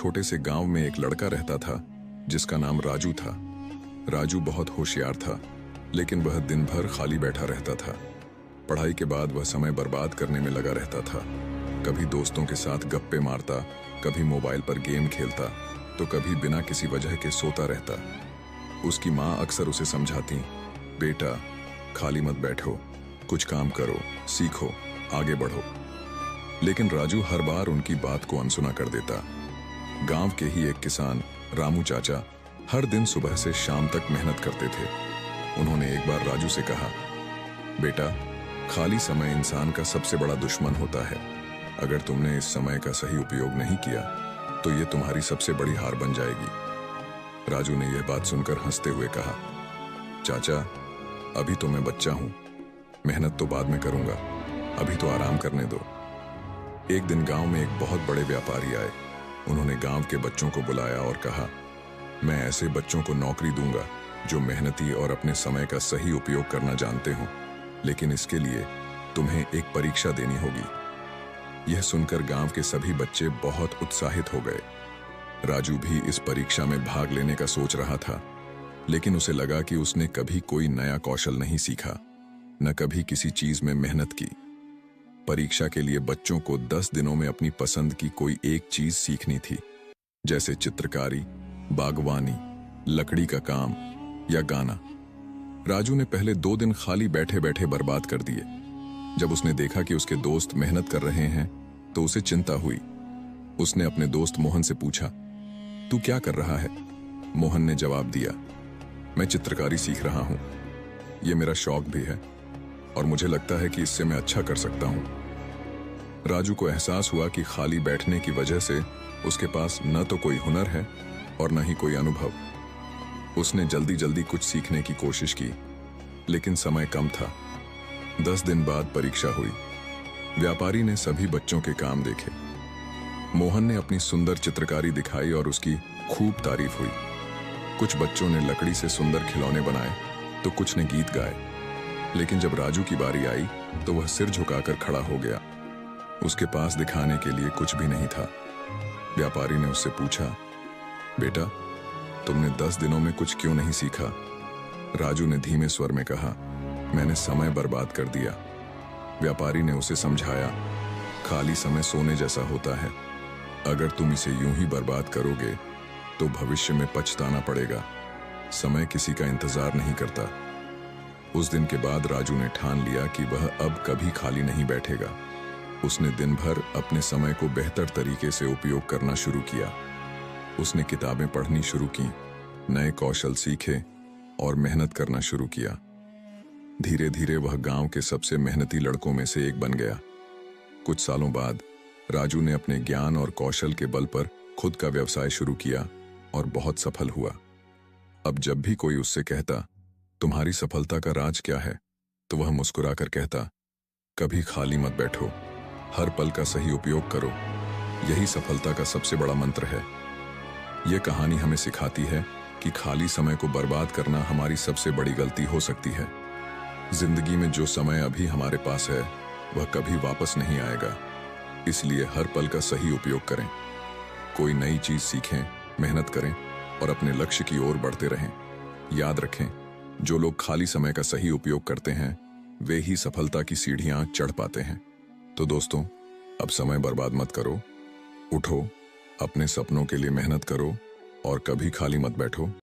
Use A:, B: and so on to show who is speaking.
A: छोटे से गांव में एक लड़का रहता था जिसका नाम राजू था। राजू बहुत होशियार था, लेकिन वह दिन भर खाली बैठा रहता था। पढ़ाई के बाद वह समय बर्बाद करने में लगा रहता था। कभी दोस्तों के साथ गप्पे मारता, कभी मोबाइल पर गेम खेलता, तो कभी बिना किसी वजह के सोता रहता। उसकी माँ अक्सर उसे समझाती, बेटा खाली मत बैठो, कुछ काम करो, सीखो, आगे बढ़ो। लेकिन राजू हर बार उनकी बात को अनसुना कर देता। गांव के ही एक किसान रामू चाचा हर दिन सुबह से शाम तक मेहनत करते थे। उन्होंने एक बार राजू से कहा, बेटा खाली समय इंसान का सबसे बड़ा दुश्मन होता है। अगर तुमने इस समय का सही उपयोग नहीं किया तो ये तुम्हारी सबसे बड़ी हार बन जाएगी। राजू ने यह बात सुनकर हंसते हुए कहा, चाचा अभी तो मैं बच्चा हूं, मेहनत तो बाद में करूंगा, अभी तो आराम करने दो। एक दिन गांव में एक बहुत बड़े व्यापारी आए। उन्होंने गांव के बच्चों को बुलाया और कहा, मैं ऐसे बच्चों को नौकरी दूंगा जो मेहनती और अपने समय का सही उपयोग करना जानते हो, लेकिन इसके लिए तुम्हें एक परीक्षा देनी होगी। यह सुनकर गांव के सभी बच्चे बहुत उत्साहित हो गए। राजू भी इस परीक्षा में भाग लेने का सोच रहा था, लेकिन उसे लगा कि उसने कभी कोई नया कौशल नहीं सीखा, न कभी किसी चीज में मेहनत की। परीक्षा के लिए बच्चों को 10 दिनों में अपनी पसंद की कोई एक चीज सीखनी थी, जैसे चित्रकारी, बागवानी, लकड़ी का काम या गाना। राजू ने पहले 2 दिन खाली बैठे बैठे बर्बाद कर दिए। जब उसने देखा कि उसके दोस्त मेहनत कर रहे हैं तो उसे चिंता हुई। उसने अपने दोस्त मोहन से पूछा, तू क्या कर रहा है? मोहन ने जवाब दिया, मैं चित्रकारी सीख रहा हूं, यह मेरा शौक भी है और मुझे लगता है कि इससे मैं अच्छा कर सकता हूं। राजू को एहसास हुआ कि खाली बैठने की वजह से उसके पास न तो कोई हुनर है और न ही कोई अनुभव। उसने जल्दी जल्दी कुछ सीखने की कोशिश की, लेकिन समय कम था। 10 दिन बाद परीक्षा हुई। व्यापारी ने सभी बच्चों के काम देखे। मोहन ने अपनी सुंदर चित्रकारी दिखाई और उसकी खूब तारीफ हुई। कुछ बच्चों ने लकड़ी से सुंदर खिलौने बनाए तो कुछ ने गीत गाए। लेकिन जब राजू की बारी आई तो वह सिर झुकाकर खड़ा हो गया। उसके पास दिखाने के लिए कुछ भी नहीं था। व्यापारी ने उससे पूछा, बेटा तुमने 10 दिनों में कुछ क्यों नहीं सीखा? राजू ने धीमे स्वर में कहा, मैंने समय बर्बाद कर दिया। व्यापारी ने उसे समझाया, खाली समय सोने जैसा होता है, अगर तुम इसे यूं ही बर्बाद करोगे तो भविष्य में पछताना पड़ेगा। समय किसी का इंतजार नहीं करता। उस दिन के बाद राजू ने ठान लिया कि वह अब कभी खाली नहीं बैठेगा। उसने दिन भर अपने समय को बेहतर तरीके से उपयोग करना शुरू किया। उसने किताबें पढ़नी शुरू की, नए कौशल सीखे और मेहनत करना शुरू किया। धीरे धीरे वह गांव के सबसे मेहनती लड़कों में से एक बन गया। कुछ सालों बाद राजू ने अपने ज्ञान और कौशल के बल पर खुद का व्यवसाय शुरू किया और बहुत सफल हुआ। अब जब भी कोई उससे कहता, तुम्हारी सफलता का राज क्या है, तो वह मुस्कुराकर कहता, कभी खाली मत बैठो, हर पल का सही उपयोग करो, यही सफलता का सबसे बड़ा मंत्र है। यह कहानी हमें सिखाती है कि खाली समय को बर्बाद करना हमारी सबसे बड़ी गलती हो सकती है। जिंदगी में जो समय अभी हमारे पास है वह कभी वापस नहीं आएगा, इसलिए हर पल का सही उपयोग करें। कोई नई चीज सीखें, मेहनत करें और अपने लक्ष्य की ओर बढ़ते रहें। याद रखें, जो लोग खाली समय का सही उपयोग करते हैं वे ही सफलता की सीढ़ियां चढ़ पाते हैं। तो दोस्तों, अब समय बर्बाद मत करो, उठो, अपने सपनों के लिए मेहनत करो और कभी खाली मत बैठो।